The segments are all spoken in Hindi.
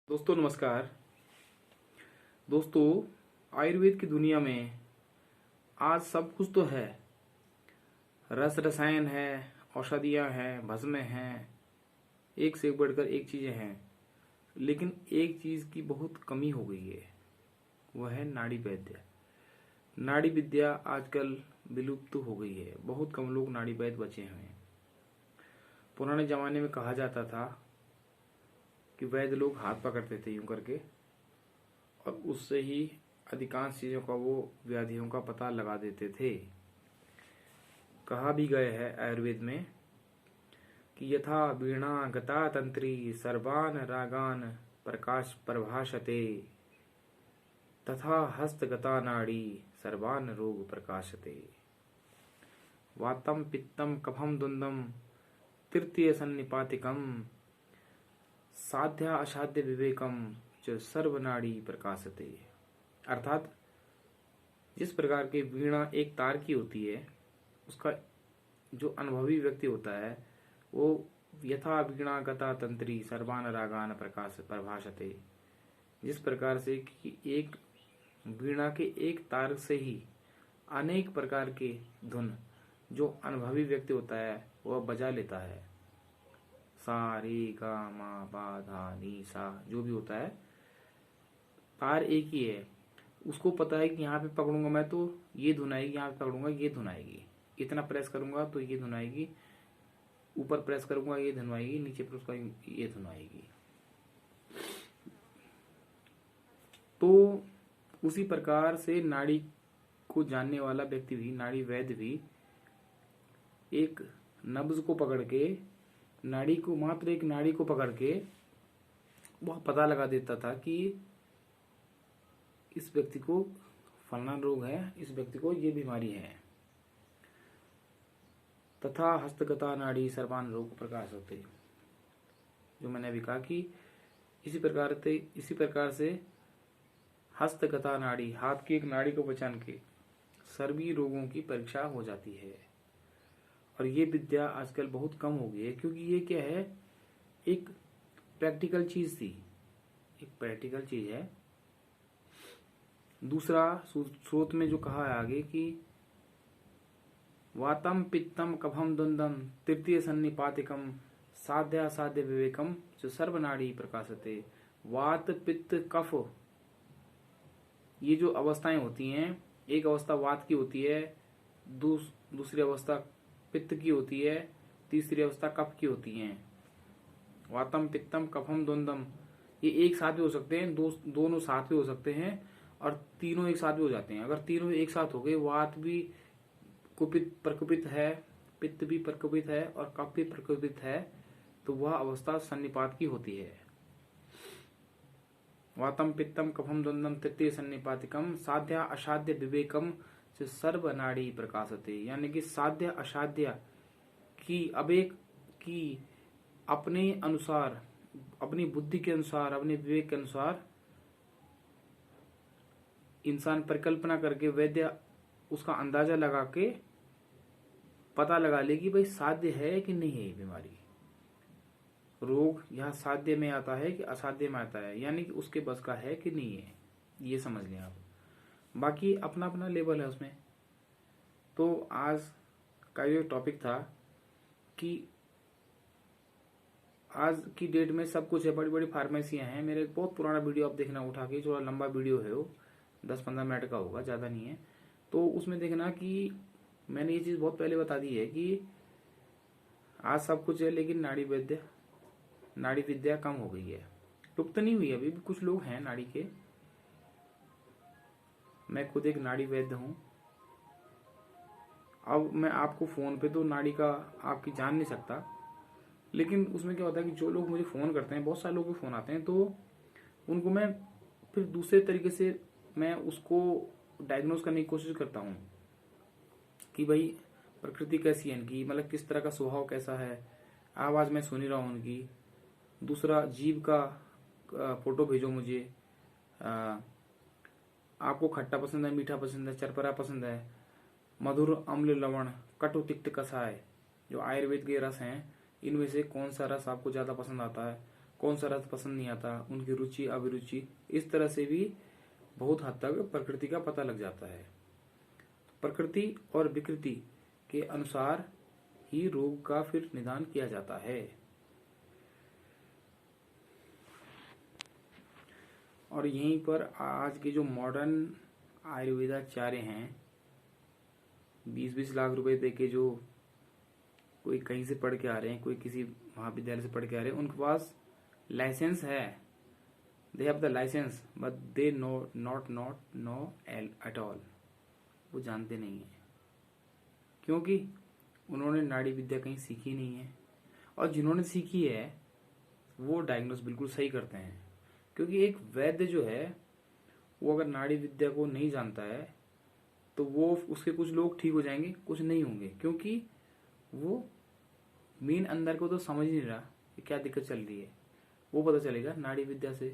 दोस्तों नमस्कार। दोस्तों, आयुर्वेद की दुनिया में आज सब कुछ तो है। रस रसायन है, औषधियाँ हैं, भस्में हैं, एक से एक बढ़कर एक चीज़ें हैं। लेकिन एक चीज़ की बहुत कमी हो गई है, वह है नाड़ी वैद्य। नाड़ी विद्या आजकल विलुप्त हो गई है। बहुत कम लोग नाड़ी वैद्य बचे हैं। पुराने ज़माने में कहा जाता था कि वैद्य लोग हाथ पकड़ते थे यूं करके, और उससे ही अधिकांश चीज़ों का वो व्याधियों का पता लगा देते थे। कहा भी गया है आयुर्वेद में कि यथा वीणा गता तंत्री सर्वान रागान प्रकाश प्रभाषते, तथा हस्तगता नाड़ी सर्वान रोग प्रकाशते। वातम पित्तम कफम दुंदम तृतीय सन्निपातिकम साध्या असाध्य विवेकम च सर्वनाड़ी प्रकाशते। अर्थात जिस प्रकार की वीणा एक तार की होती है, उसका जो अनुभवी व्यक्ति होता है वो यथा वीणा गता तंत्री सर्वान रागान प्रकाश प्रभाषते, जिस प्रकार से कि एक वीणा के एक तार से ही अनेक प्रकार के धुन जो अनुभवी व्यक्ति होता है वह बजा लेता है। सा रे गा मा पा धा नी सा जो भी होता है, तार एक ही है। उसको पता है कि यहाँ पे पकड़ूंगा मैं तो ये धुन आएगी, यहाँ पे पकड़ूंगा ये धुन आएगी, इतना प्रेस करूंगा तो ये धुन आएगी, ऊपर प्रेस करूंगा ये धुन आएगी, नीचे प्रेस करूंगा ये धुन आएगी। तो उसी प्रकार से नाड़ी को जानने वाला व्यक्ति भी, नाड़ी वैद्य भी, एक नब्ज को पकड़ के नाड़ी को, मात्र एक नाड़ी को पकड़ के वह पता लगा देता था कि इस व्यक्ति को फलाना रोग है, इस व्यक्ति को ये बीमारी है। तथा हस्तगता नाड़ी सर्वान रोग प्रकाश होते, जो मैंने अभी कहा कि इसी प्रकार से हस्तगता नाड़ी, हाथ की एक नाड़ी को पहचान के सभी रोगों की परीक्षा हो जाती है। और ये विद्या आजकल बहुत कम हो गई है, क्योंकि ये क्या है, एक प्रैक्टिकल चीज थी, एक प्रैक्टिकल चीज है। दूसरा स्रोत में जो कहा है आगे कि वातम पित्तम कफम द्वंद्वम तृतीय सन्निपातिकम साध्या साध्य विवेकम जो सर्वनाड़ी प्रकाशते। वात पित्त कफ, ये जो अवस्थाएं होती हैं, एक अवस्था वात की होती है, दूसरी अवस्था पित्त की होती है, तीसरी अवस्था कफ की होती है। वातम पित्तम कफम द्वंद्वम, ये एक साथ भी हो सकते हैं, दोनों साथ भी हो सकते हैं, और तीनों एक साथ भी हो जाते हैं। अगर तीनों एक साथ हो गए, वात भी कुपित प्रकुपित है, पित्त भी प्रकुपित है और कफ भी प्रकुपित है, तो वह अवस्था सन्निपात की होती है। वातम पित्तम कफम द्वंद्वम तृतीय सन्निपातिकम साध्या असाध्य विवेकम से सर्वनाड़ी प्रकाशते, यानी कि साध्य असाध्य की अवेक की अपने अनुसार, अपनी बुद्धि के अनुसार, अपने विवेक के अनुसार इंसान परिकल्पना करके वैद्य उसका अंदाजा लगा के पता लगा ले कि भाई साध्य है कि नहीं है ये बीमारी, रोग यहाँ साध्य में आता है कि असाध्य में आता है, यानी कि उसके बस का है कि नहीं है, ये समझ लें आप। बाकी अपना अपना लेवल है उसमें। तो आज का ये टॉपिक था कि आज की डेट में सब कुछ है, बड़ी बड़ी फार्मेसियां हैं। मेरे एक बहुत पुराना वीडियो आप देखना उठा के, थोड़ा लंबा वीडियो है, वो 10-15 मिनट का होगा, ज़्यादा नहीं है। तो उसमें देखना कि मैंने ये चीज़ बहुत पहले बता दी है कि आज सब कुछ है, लेकिन नाड़ी विद्या कम हो गई है। लुप्त नहीं हुई, अभी भी कुछ लोग हैं नाड़ी के। मैं खुद एक नाड़ी वैद्य हूँ। अब मैं आपको फोन पे तो नाड़ी का आपकी जान नहीं सकता, लेकिन उसमें क्या होता है कि जो लोग मुझे फोन करते हैं, बहुत सारे लोग फोन आते हैं, तो उनको मैं फिर दूसरे तरीके से मैं उसको डायग्नोज करने की कोशिश करता हूँ कि भाई प्रकृति कैसी है इनकी, मतलब किस तरह का स्वभाव कैसा है, आवाज मैं सुन ही रहा हूँ उनकी। दूसरा, जीभ का फोटो भेजो मुझे, आपको खट्टा पसंद है, मीठा पसंद है, चरपरा पसंद है, मधुर अम्ल लवण कटु तिक्त कषाय, जो आयुर्वेद के रस हैं, इनमें से कौन सा रस आपको ज्यादा पसंद आता है। कौन सा रस पसंद नहीं आता, उनकी रुचि अभिरुचि, इस तरह से भी बहुत हद तक प्रकृति का पता लग जाता है। प्रकृति और विकृति के अनुसार ही रोग का फिर निदान किया जाता है। और यहीं पर आज के जो मॉडर्न आयुर्वेदाचार्य हैं, 20-20 लाख रुपए देके जो कोई कहीं से पढ़ के आ रहे हैं, कोई किसी महाविद्यालय से पढ़ के आ रहे हैं, उनके पास लाइसेंस है, they have the licence but they not know at all. वो जानते नहीं है क्योंकि उन्होंने नाड़ी विद्या कहीं सीखी नहीं है, और जिन्होंने सीखी है वो डायग्नोस बिल्कुल सही करते हैं। क्योंकि एक वैद्य जो है वो अगर नाड़ी विद्या को नहीं जानता है तो वो उसके कुछ लोग ठीक हो जाएंगे, कुछ नहीं होंगे, क्योंकि वो मेन अंदर को तो समझ नहीं रहा कि क्या दिक्कत चल रही है। वो पता चलेगा नाड़ी विद्या से।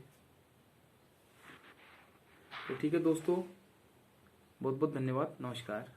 तो ठीक है दोस्तों, बहुत बहुत धन्यवाद, नमस्कार।